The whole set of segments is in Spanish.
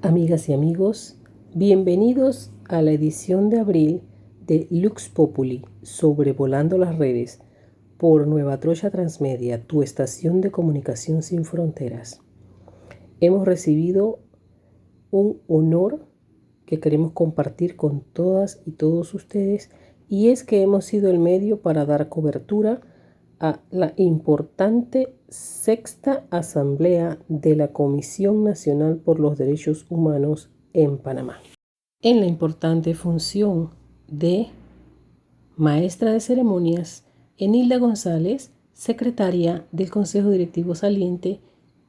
Amigas y amigos, bienvenidos a la edición de abril de Lux Populi, sobrevolando las redes, por Nueva Troya Transmedia, tu estación de comunicación sin fronteras. Hemos recibido un honor que queremos compartir con todas y todos ustedes, y es que hemos sido el medio para dar cobertura a la importante Sexta Asamblea de la Comisión Nacional por los Derechos Humanos en Panamá, en la importante función de maestra de ceremonias Enilda González, secretaria del Consejo Directivo saliente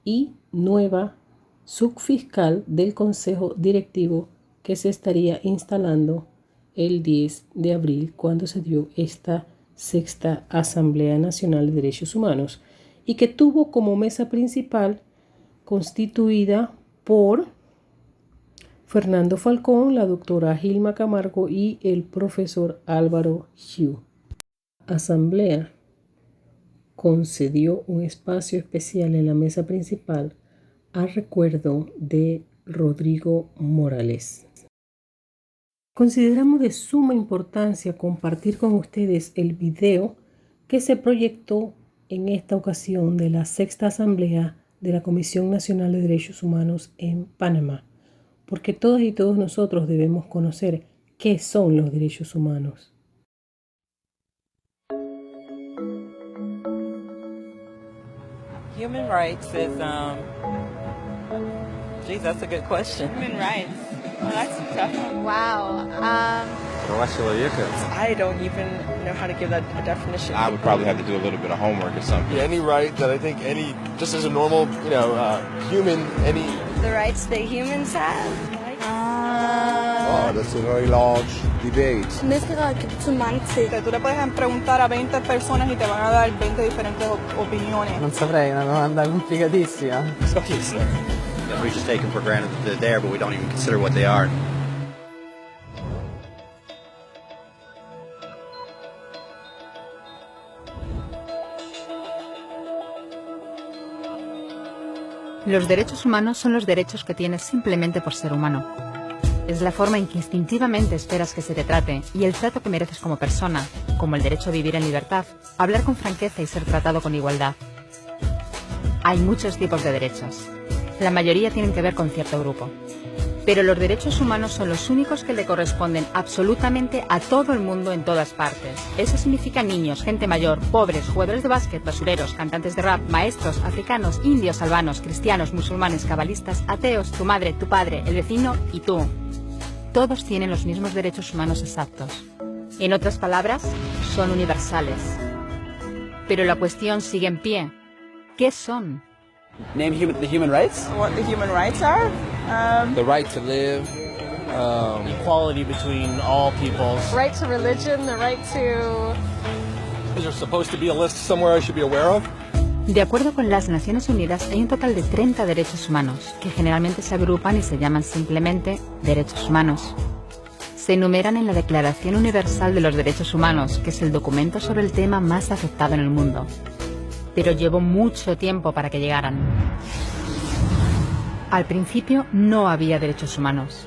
y nueva subfiscal del Consejo Directivo, que se estaría instalando el 10 de abril cuando se dio esta Sexta Asamblea Nacional de Derechos Humanos, y que tuvo como mesa principal constituida por Fernando Falcón, la doctora Gilma Camargo y el profesor Álvaro Xiu. Asamblea concedió un espacio especial en la mesa principal a recuerdo de Rodrigo Morales. Consideramos de suma importancia compartir con ustedes el video que se proyectó en esta ocasión de la Sexta Asamblea de la Comisión Nacional de Derechos Humanos en Panamá, porque todas y todos nosotros debemos conocer qué son los derechos humanos. Human rights is, geez, that's a good question. Human rights. Well, that's tough. Wow. I don't even know how to give that a definition. I would probably have to do a little bit of homework or something. Yeah, any right that I think just as a normal, human, The rights that humans have. Oh, that's a very large debate. Que tú le puedes preguntar a 20 personas y te van a dar 20 diferentes opiniones. Non saprei, è una domanda complicatissima. We just take them for granted that they're there, but we don't even consider what they are. Los derechos humanos son los derechos que tienes simplemente por ser humano. Es la forma en que instintivamente esperas que se te trate y el trato que mereces como persona, como el derecho a vivir en libertad, hablar con franqueza y ser tratado con igualdad. Hay muchos tipos de derechos. La mayoría tienen que ver con cierto grupo. Pero los derechos humanos son los únicos que le corresponden absolutamente a todo el mundo en todas partes. Eso significa niños, gente mayor, pobres, jugadores de básquet, basureros, cantantes de rap, maestros, africanos, indios, albanos, cristianos, musulmanes, cabalistas, ateos, tu madre, tu padre, el vecino y tú. Todos tienen los mismos derechos humanos exactos. En otras palabras, son universales. Pero la cuestión sigue en pie. ¿Qué son? Name the human rights? What the human rights are? the right to live, equality between all peoples. Right to religion, the right to... is there supposed to be a list somewhere I should be aware of? De acuerdo con las Naciones Unidas, hay un total de 30 derechos humanos, que generalmente se agrupan y se llaman simplemente derechos humanos. Se enumeran en la Declaración Universal de los Derechos Humanos, que es el documento sobre el tema más aceptado en el mundo. Pero llevó mucho tiempo para que llegaran. Al principio no había derechos humanos.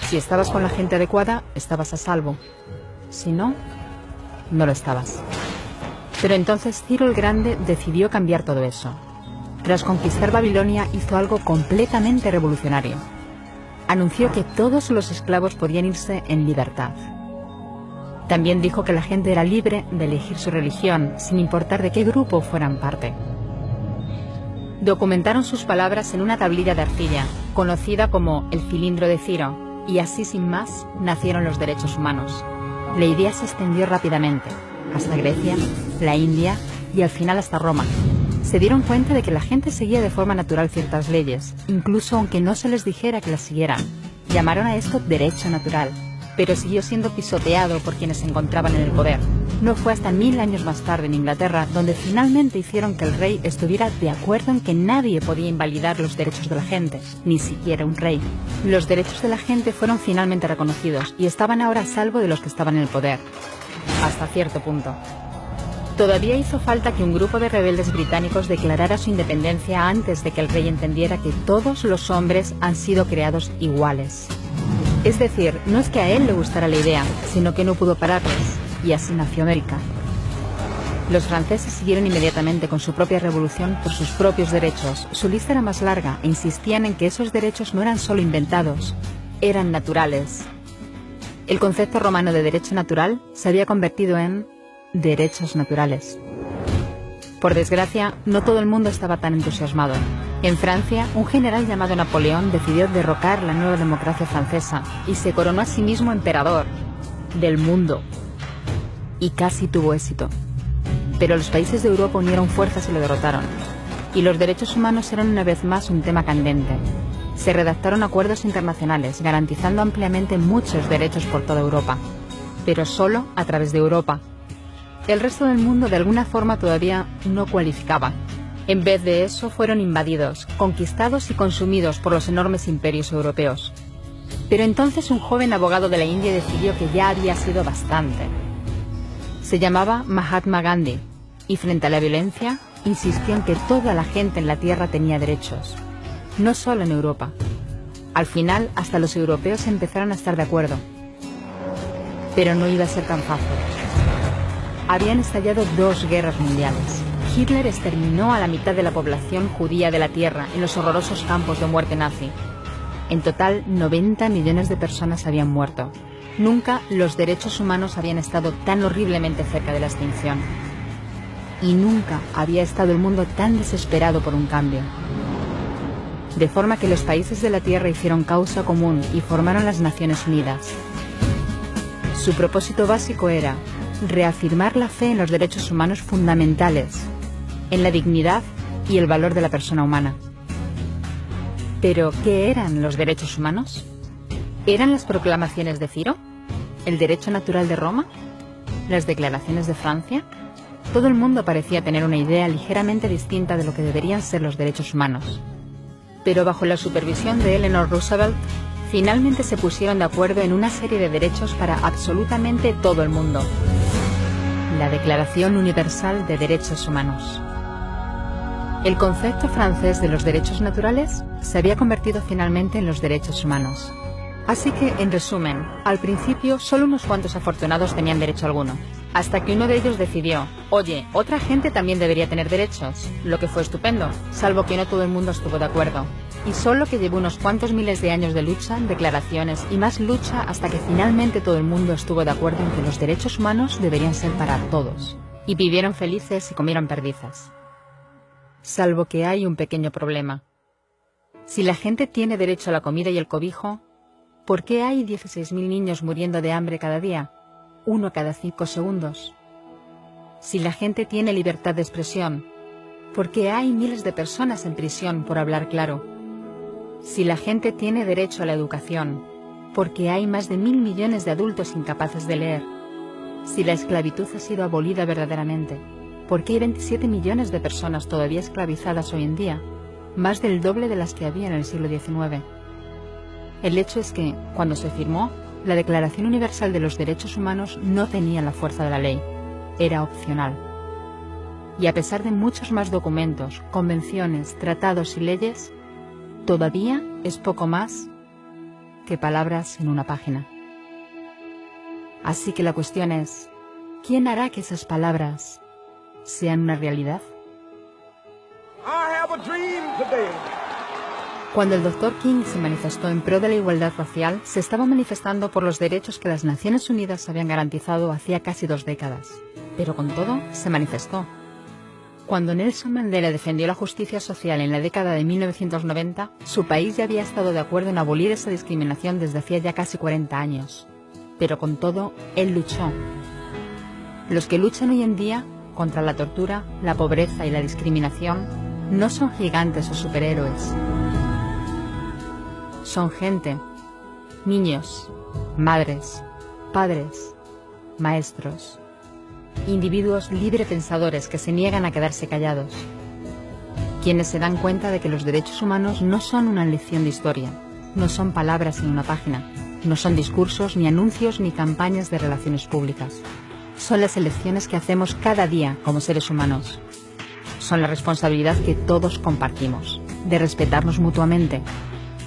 Si estabas con la gente adecuada, estabas a salvo. Si no, no lo estabas. Pero entonces Ciro el Grande decidió cambiar todo eso. Tras conquistar Babilonia, hizo algo completamente revolucionario. Anunció que todos los esclavos podían irse en libertad. También dijo que la gente era libre de elegir su religión, sin importar de qué grupo fueran parte. Documentaron sus palabras en una tablilla de arcilla, conocida como el cilindro de Ciro, y así sin más nacieron los derechos humanos. La idea se extendió rápidamente, hasta Grecia, la India y al final hasta Roma. Se dieron cuenta de que la gente seguía de forma natural ciertas leyes, incluso aunque no se les dijera que las siguieran. Llamaron a esto derecho natural, pero siguió siendo pisoteado por quienes se encontraban en el poder. No fue hasta 1000 años más tarde en Inglaterra donde finalmente hicieron que el rey estuviera de acuerdo en que nadie podía invalidar los derechos de la gente, ni siquiera un rey. Los derechos de la gente fueron finalmente reconocidos y estaban ahora a salvo de los que estaban en el poder, hasta cierto punto. Todavía hizo falta que un grupo de rebeldes británicos declarara su independencia antes de que el rey entendiera que todos los hombres han sido creados iguales. Es decir, no es que a él le gustara la idea, sino que no pudo pararlos, y así nació América. Los franceses siguieron inmediatamente con su propia revolución por sus propios derechos. Su lista era más larga e insistían en que esos derechos no eran solo inventados, eran naturales. El concepto romano de derecho natural se había convertido en derechos naturales. Por desgracia, no todo el mundo estaba tan entusiasmado. En Francia, un general llamado Napoleón decidió derrocar la nueva democracia francesa y se coronó a sí mismo emperador del mundo. Y casi tuvo éxito. Pero los países de Europa unieron fuerzas y lo derrotaron. Y los derechos humanos eran una vez más un tema candente. Se redactaron acuerdos internacionales garantizando ampliamente muchos derechos por toda Europa, pero solo a través de Europa. El resto del mundo de alguna forma todavía no cualificaba. En vez de eso fueron invadidos, conquistados y consumidos por los enormes imperios europeos. Pero entonces un joven abogado de la India decidió que ya había sido bastante. Se llamaba Mahatma Gandhi y frente a la violencia insistió en que toda la gente en la tierra tenía derechos, no solo en Europa. Al final hasta los europeos empezaron a estar de acuerdo. Pero no iba a ser tan fácil. Habían estallado 2 guerras mundiales. Hitler exterminó a la mitad de la población judía de la tierra en los horrorosos campos de muerte nazi. En total, 90 millones de personas habían muerto. Nunca los derechos humanos habían estado tan horriblemente cerca de la extinción. Y nunca había estado el mundo tan desesperado por un cambio. De forma que los países de la Tierra hicieron causa común y formaron las Naciones Unidas. Su propósito básico era reafirmar la fe en los derechos humanos fundamentales, en la dignidad y el valor de la persona humana. ¿Pero qué eran los derechos humanos? ¿Eran las proclamaciones de Ciro? ¿El derecho natural de Roma? ¿Las declaraciones de Francia? Todo el mundo parecía tener una idea ligeramente distinta de lo que deberían ser los derechos humanos. Pero bajo la supervisión de Eleanor Roosevelt, finalmente se pusieron de acuerdo en una serie de derechos para absolutamente todo el mundo. La Declaración Universal de Derechos Humanos. El concepto francés de los derechos naturales se había convertido finalmente en los derechos humanos. Así que, en resumen, al principio solo unos cuantos afortunados tenían derecho alguno, hasta que uno de ellos decidió, oye, otra gente también debería tener derechos, lo que fue estupendo, salvo que no todo el mundo estuvo de acuerdo. Y solo que llevó unos cuantos miles de años de lucha, declaraciones y más lucha hasta que finalmente todo el mundo estuvo de acuerdo en que los derechos humanos deberían ser para todos. Y vivieron felices y comieron perdices. Salvo que hay un pequeño problema. Si la gente tiene derecho a la comida y el cobijo, ¿por qué hay 16.000 niños muriendo de hambre cada día? 1 cada 5 segundos. Si la gente tiene libertad de expresión, ¿por qué hay miles de personas en prisión por hablar claro? Si la gente tiene derecho a la educación, ¿por qué hay más de 1.000 millones de adultos incapaces de leer? Si la esclavitud ha sido abolida verdaderamente, ¿por qué hay 27 millones de personas todavía esclavizadas hoy en día? Más del doble de las que había en el siglo XIX. El hecho es que, cuando se firmó, la Declaración Universal de los Derechos Humanos no tenía la fuerza de la ley. Era opcional. Y a pesar de muchos más documentos, convenciones, tratados y leyes, todavía es poco más que palabras en una página. Así que la cuestión es, ¿quién hará que esas palabras sean una realidad? Cuando el Dr. King se manifestó en pro de la igualdad racial, se estaba manifestando por los derechos que las Naciones Unidas habían garantizado hacía casi 2 décadas. Pero con todo, se manifestó. Cuando Nelson Mandela defendió la justicia social en la década de 1990, su país ya había estado de acuerdo en abolir esa discriminación desde hacía ya casi 40 años. Pero con todo, él luchó. Los que luchan hoy en día contra la tortura, la pobreza y la discriminación no son gigantes o superhéroes. Son gente, niños, madres, padres, maestros, individuos librepensadores que se niegan a quedarse callados, quienes se dan cuenta de que los derechos humanos no son una lección de historia, no son palabras en una página, no son discursos, ni anuncios, ni campañas de relaciones públicas. son las elecciones que hacemos cada día como seres humanos. Son la responsabilidad que todos compartimos, de respetarnos mutuamente,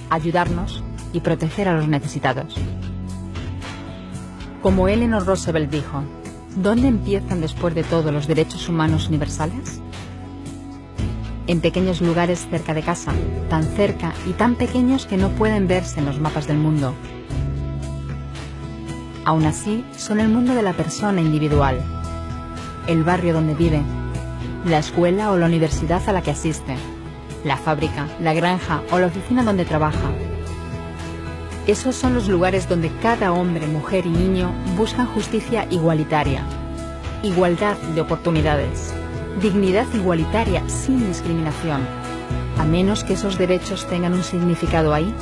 ayudarnos y proteger a los necesitados. Como Eleanor Roosevelt dijo, ¿dónde empiezan después de todo los derechos humanos universales? En pequeños lugares cerca de casa, tan cerca y tan pequeños que no pueden verse en los mapas del mundo. Aún así, son el mundo de la persona individual, el barrio donde vive, la escuela o la universidad a la que asiste, la fábrica, la granja o la oficina donde trabaja. Esos son los lugares donde cada hombre, mujer y niño buscan justicia igualitaria, igualdad de oportunidades, dignidad igualitaria sin discriminación. A menos que esos derechos tengan un significado ahí,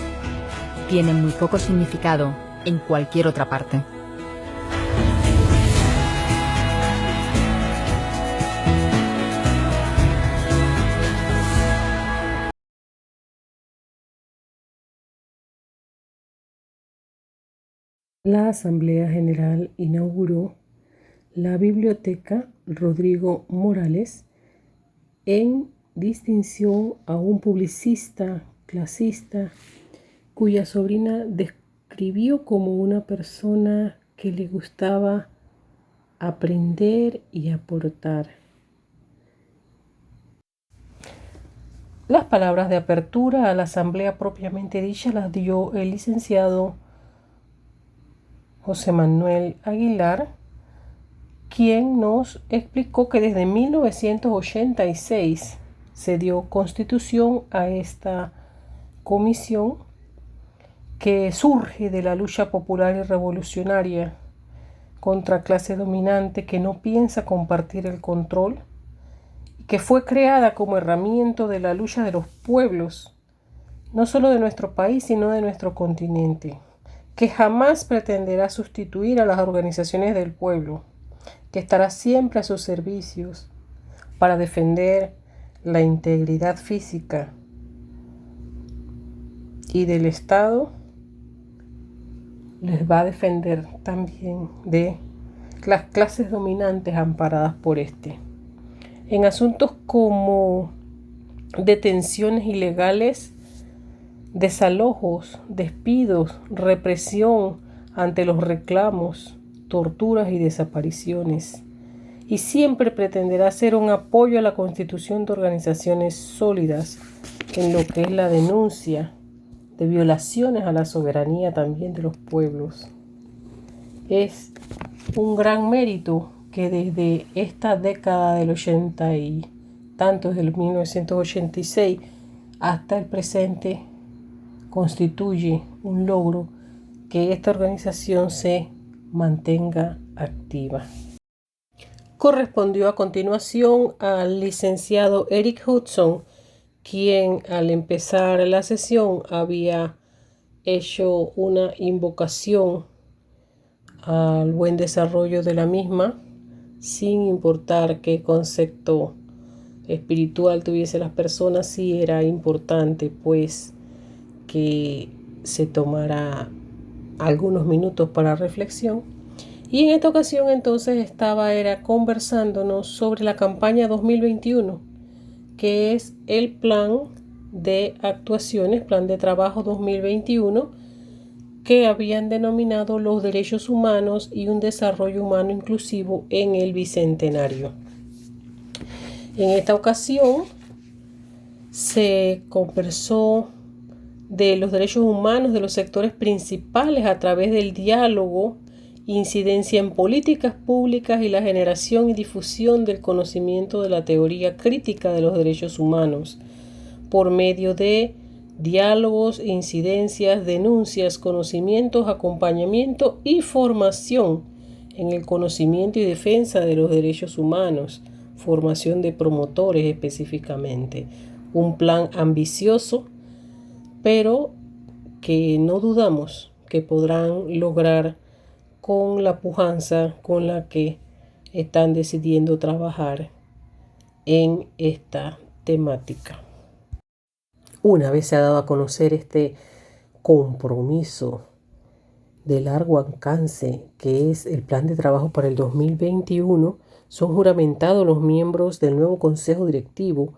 tienen muy poco significado en cualquier otra parte. La Asamblea General inauguró la Biblioteca Rodrigo Morales en distinción a un publicista clasista cuya sobrina describió como una persona que le gustaba aprender y aportar. Las palabras de apertura a la asamblea propiamente dicha las dio el licenciado José Manuel Aguilar, quien nos explicó que desde 1986 se dio constitución a esta comisión que surge de la lucha popular y revolucionaria contra clase dominante que no piensa compartir el control y que fue creada como herramienta de la lucha de los pueblos, no solo de nuestro país, sino de nuestro continente, que jamás pretenderá sustituir a las organizaciones del pueblo, que estará siempre a sus servicios para defender la integridad física y del Estado. Les va a defender también de las clases dominantes amparadas por este. En asuntos como detenciones ilegales, desalojos, despidos, represión ante los reclamos, torturas y desapariciones. Y siempre pretenderá ser un apoyo a la constitución de organizaciones sólidas en lo que es la denuncia de violaciones a la soberanía también de los pueblos. Es un gran mérito que desde esta década del 80 y tanto, desde el 1986 hasta el presente, constituye un logro que esta organización se mantenga activa. Correspondió a continuación al licenciado Eric Hudson, quien al empezar la sesión había hecho una invocación al buen desarrollo de la misma, sin importar qué concepto espiritual tuviese las personas. Sí era importante pues que se tomara algunos minutos para reflexión. Y en esta ocasión entonces era conversándonos sobre la campaña 2021, que es el plan de actuaciones, plan de trabajo 2021, que habían denominado los derechos humanos y un desarrollo humano inclusivo en el bicentenario. En esta ocasión se conversó de los derechos humanos de los sectores principales a través del diálogo, incidencia en políticas públicas y la generación y difusión del conocimiento de la teoría crítica de los derechos humanos por medio de diálogos, incidencias, denuncias, conocimientos, acompañamiento y formación en el conocimiento y defensa de los derechos humanos, formación de promotores específicamente. Un plan ambicioso, pero que no dudamos que podrán lograr con la pujanza con la que están decidiendo trabajar en esta temática. Una vez se ha dado a conocer este compromiso de largo alcance, que es el plan de trabajo para el 2021, son juramentados los miembros del nuevo Consejo Directivo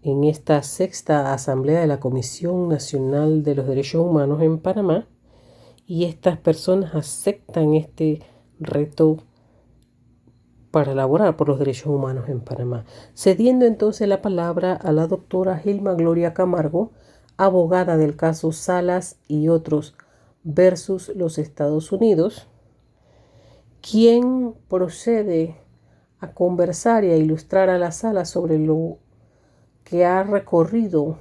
en esta sexta asamblea de la Comisión Nacional de los Derechos Humanos en Panamá, y estas personas aceptan este reto para elaborar por los derechos humanos en Panamá. Cediendo entonces la palabra a la doctora Gilma Gloria Camargo, abogada del caso Salas y otros versus los Estados Unidos, quien procede a conversar y a ilustrar a la sala sobre lo que ha recorrido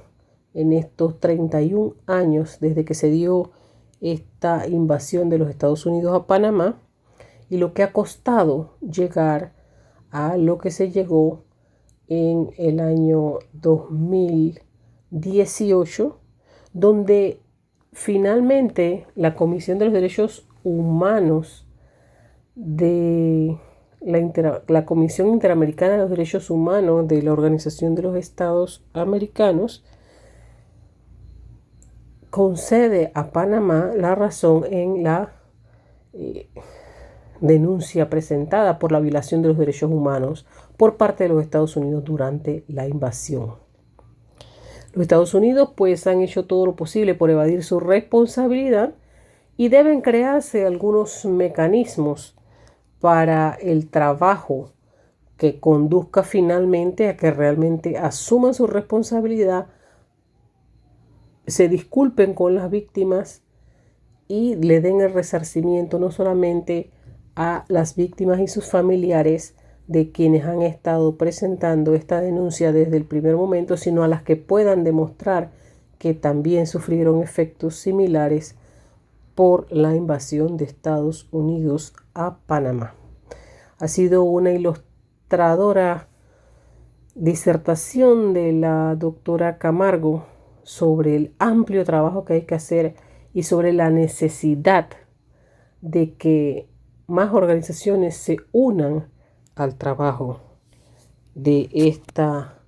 en estos 31 años desde que se dio esta invasión de los Estados Unidos a Panamá y lo que ha costado llegar a lo que se llegó en el año 2018, donde finalmente la Comisión de los Derechos Humanos de la Comisión Interamericana de los Derechos Humanos de la Organización de los Estados Americanos concede a Panamá la razón en la denuncia presentada por la violación de los derechos humanos por parte de los Estados Unidos durante la invasión. Los Estados Unidos pues han hecho todo lo posible por evadir su responsabilidad y deben crearse algunos mecanismos para el trabajo que conduzca finalmente a que realmente asuman su responsabilidad, se disculpen con las víctimas y le den el resarcimiento no solamente a las víctimas y sus familiares de quienes han estado presentando esta denuncia desde el primer momento, sino a las que puedan demostrar que también sufrieron efectos similares por la invasión de Estados Unidos a Panamá. Ha sido una ilustradora disertación de la doctora Camargo sobre el amplio trabajo que hay que hacer y sobre la necesidad de que más organizaciones se unan al trabajo de esta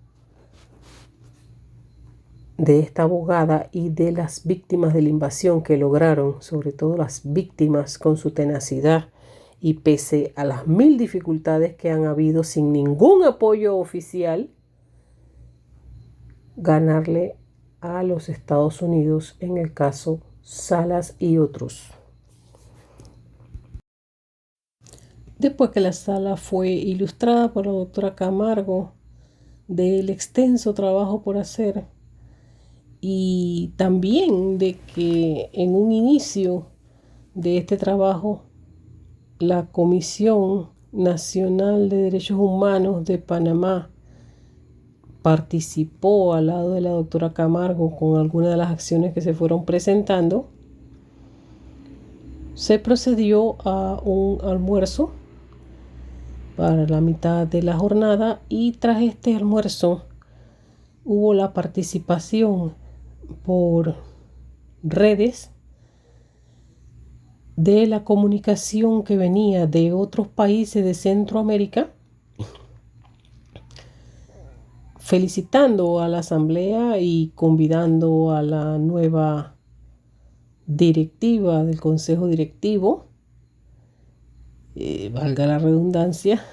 abogada y de las víctimas de la invasión que lograron, sobre todo las víctimas con su tenacidad y pese a las 1000 dificultades que han habido sin ningún apoyo oficial, ganarle a los Estados Unidos en el caso Salas y otros. Después que la sala fue ilustrada por la doctora Camargo del extenso trabajo por hacer y también de que en un inicio de este trabajo la Comisión Nacional de Derechos Humanos de Panamá participó al lado de la doctora Camargo con algunas de las acciones que se fueron presentando, se procedió a un almuerzo para la mitad de la jornada y tras este almuerzo hubo la participación por redes de la comunicación que venía de otros países de Centroamérica, felicitando a la asamblea y convidando a la nueva directiva del Consejo Directivo, valga la redundancia,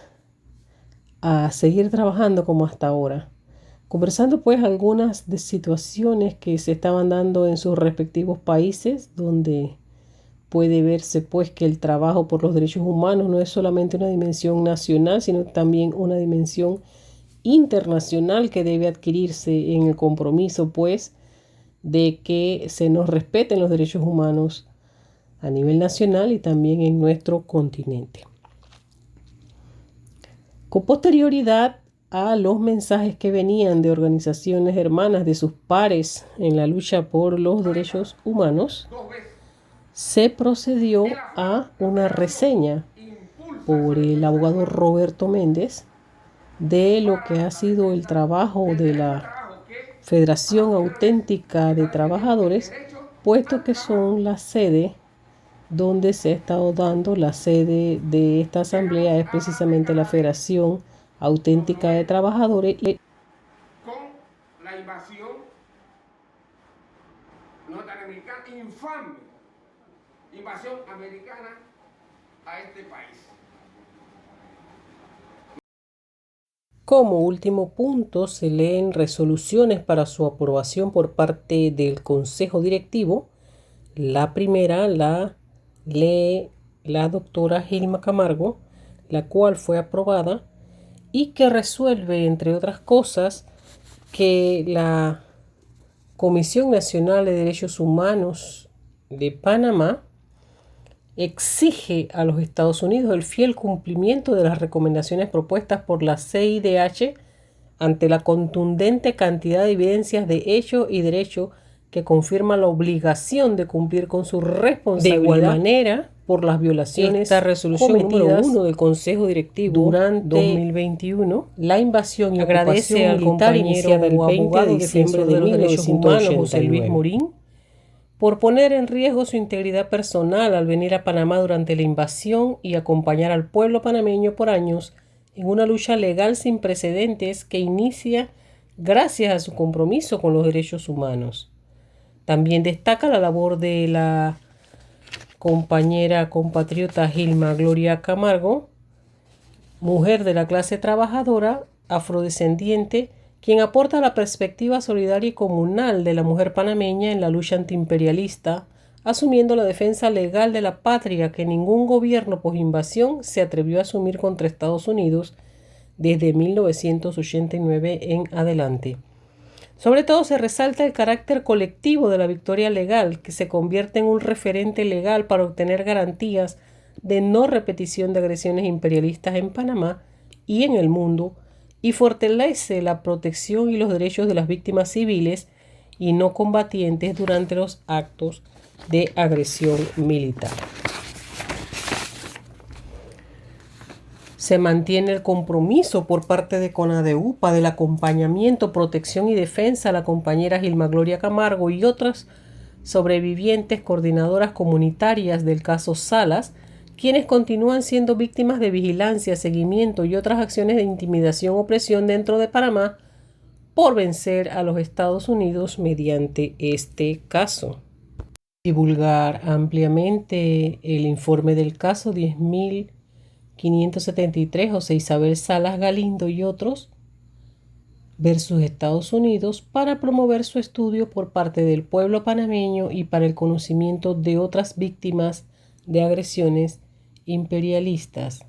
a seguir trabajando como hasta ahora. Conversando pues algunas de situaciones que se estaban dando en sus respectivos países, donde puede verse pues que el trabajo por los derechos humanos no es solamente una dimensión nacional, sino también una dimensión internacional que debe adquirirse en el compromiso pues de que se nos respeten los derechos humanos a nivel nacional y también en nuestro continente. Con posterioridad a los mensajes que venían de organizaciones hermanas de sus pares en la lucha por los derechos humanos, se procedió a una reseña por el abogado Roberto Méndez de lo que ha sido el trabajo de la Federación Auténtica de Trabajadores, puesto que son la sede donde se ha estado dando la sede de esta asamblea, es precisamente la Federación Auténtica de Trabajadores. Con la invasión norteamericana infame invasión americana a este país. Como último punto, se leen resoluciones para su aprobación por parte del Consejo Directivo. La primera la lee la doctora Gilma Camargo, la cual fue aprobada y que resuelve, entre otras cosas, que la Comisión Nacional de Derechos Humanos de Panamá exige a los Estados Unidos el fiel cumplimiento de las recomendaciones propuestas por la CIDH ante la contundente cantidad de evidencias de hecho y derecho que confirma la obligación de cumplir con su responsabilidad. De igual manera, por las violaciones, esta resolución número 1 del Consejo Directivo durante 2021, la invasión y agradece al compañero del 20 de diciembre de 1989, José Luis Morín, por poner en riesgo su integridad personal al venir a Panamá durante la invasión y acompañar al pueblo panameño por años en una lucha legal sin precedentes que inicia gracias a su compromiso con los derechos humanos. También destaca la labor de la compañera compatriota Gilma Gloria Camargo, mujer de la clase trabajadora afrodescendiente, quien aporta la perspectiva solidaria y comunal de la mujer panameña en la lucha antiimperialista, asumiendo la defensa legal de la patria que ningún gobierno posinvasión se atrevió a asumir contra Estados Unidos desde 1989 en adelante. Sobre todo se resalta el carácter colectivo de la victoria legal, que se convierte en un referente legal para obtener garantías de no repetición de agresiones imperialistas en Panamá y en el mundo, y fortalece la protección y los derechos de las víctimas civiles y no combatientes durante los actos de agresión militar. Se mantiene el compromiso por parte de CONADEUPA del acompañamiento, protección y defensa a la compañera Gilma Gloria Camargo y otras sobrevivientes coordinadoras comunitarias del caso Salas, quienes continúan siendo víctimas de vigilancia, seguimiento y otras acciones de intimidación o opresión dentro de Panamá por vencer a los Estados Unidos mediante este caso. Divulgar ampliamente el informe del caso 10.573 José Isabel Salas Galindo y otros versus Estados Unidos para promover su estudio por parte del pueblo panameño y para el conocimiento de otras víctimas de agresiones imperialistas.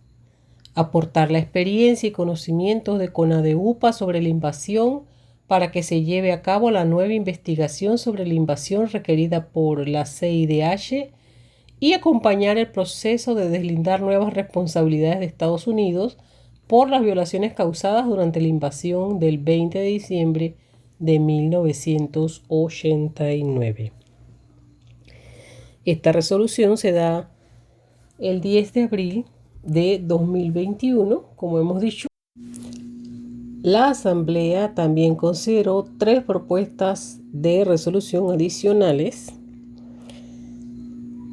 Aportar la experiencia y conocimientos de CONADEUPA sobre la invasión para que se lleve a cabo la nueva investigación sobre la invasión requerida por la CIDH y acompañar el proceso de deslindar nuevas responsabilidades de Estados Unidos por las violaciones causadas durante la invasión del 20 de diciembre de 1989. Esta resolución se da el 10 de abril de 2021, como hemos dicho. La Asamblea también consideró 3 propuestas de resolución adicionales,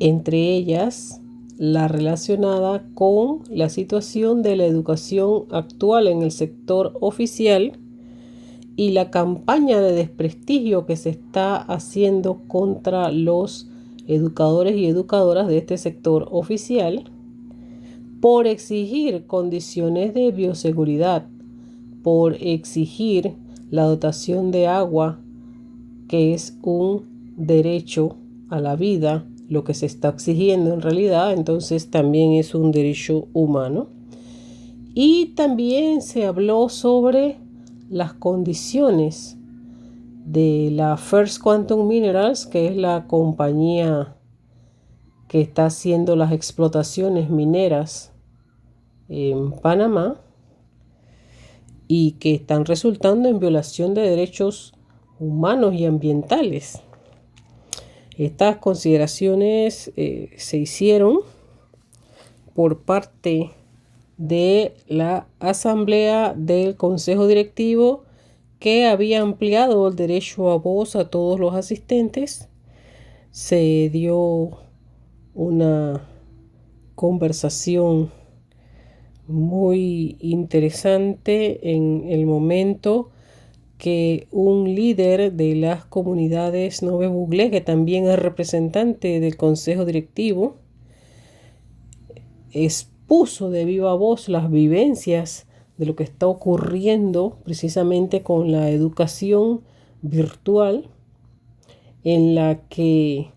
entre ellas la relacionada con la situación de la educación actual en el sector oficial y la campaña de desprestigio que se está haciendo contra los educadores y educadoras de este sector oficial por exigir condiciones de bioseguridad, por exigir la dotación de agua, que es un derecho a la vida, lo que se está exigiendo en realidad, entonces también es un derecho humano. Y también se habló sobre las condiciones de la First Quantum Minerals, que es la compañía que está haciendo las explotaciones mineras en Panamá y que están resultando en violación de derechos humanos y ambientales. Estas consideraciones se hicieron por parte de la Asamblea del Consejo Directivo, que había ampliado el derecho a voz a todos los asistentes. Se dio una conversación muy interesante en el momento que un líder de las comunidades Nove Buglé, que también es representante del consejo directivo, expuso de viva voz las vivencias de lo que está ocurriendo precisamente con la educación virtual, en la que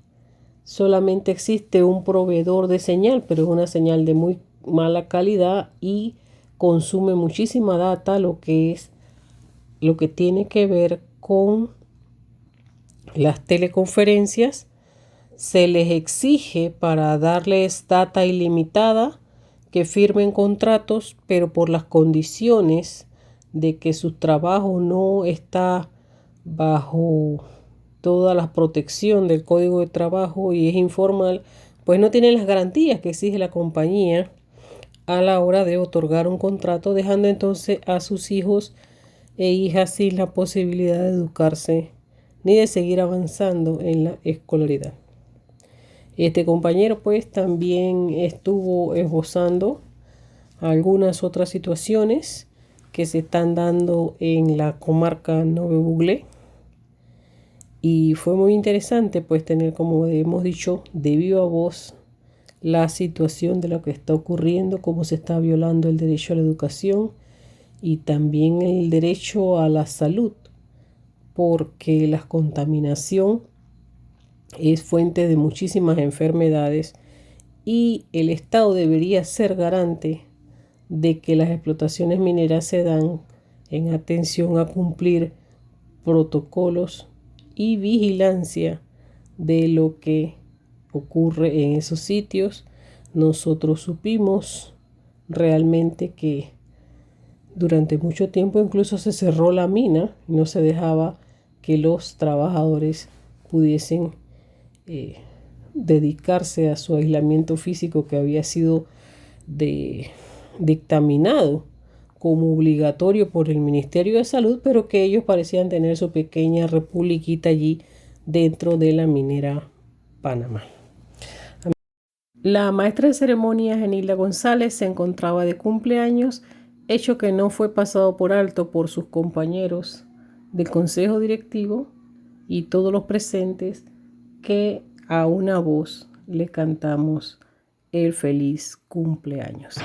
solamente existe un proveedor de señal, pero es una señal de muy mala calidad y consume muchísima data, lo que tiene que ver con las teleconferencias. Se les exige para darles data ilimitada que firmen contratos, pero por las condiciones de que su trabajo no está bajo toda la protección del Código de Trabajo y es informal, pues no tienen las garantías que exige la compañía a la hora de otorgar un contrato, dejando entonces a sus hijos e hijas sin la posibilidad de educarse ni de seguir avanzando en la escolaridad. Este compañero pues también estuvo esbozando algunas otras situaciones que se están dando en la comarca Nove Buglé, y fue muy interesante pues tener, como hemos dicho, de viva voz la situación de lo que está ocurriendo, cómo se está violando el derecho a la educación y también el derecho a la salud, porque la contaminación es fuente de muchísimas enfermedades y el Estado debería ser garante de que las explotaciones mineras se dan en atención a cumplir protocolos y vigilancia de lo que ocurre en esos sitios. Nosotros supimos realmente que durante mucho tiempo incluso se cerró la mina y no se dejaba que los trabajadores pudiesen dedicarse a su aislamiento físico, que había sido dictaminado como obligatorio por el Ministerio de Salud, pero que ellos parecían tener su pequeña republiquita allí dentro de la minera Panamá. La maestra de ceremonias Enilda González se encontraba de cumpleaños, hecho que no fue pasado por alto por sus compañeros del consejo directivo y todos los presentes, que a una voz le cantamos el feliz cumpleaños.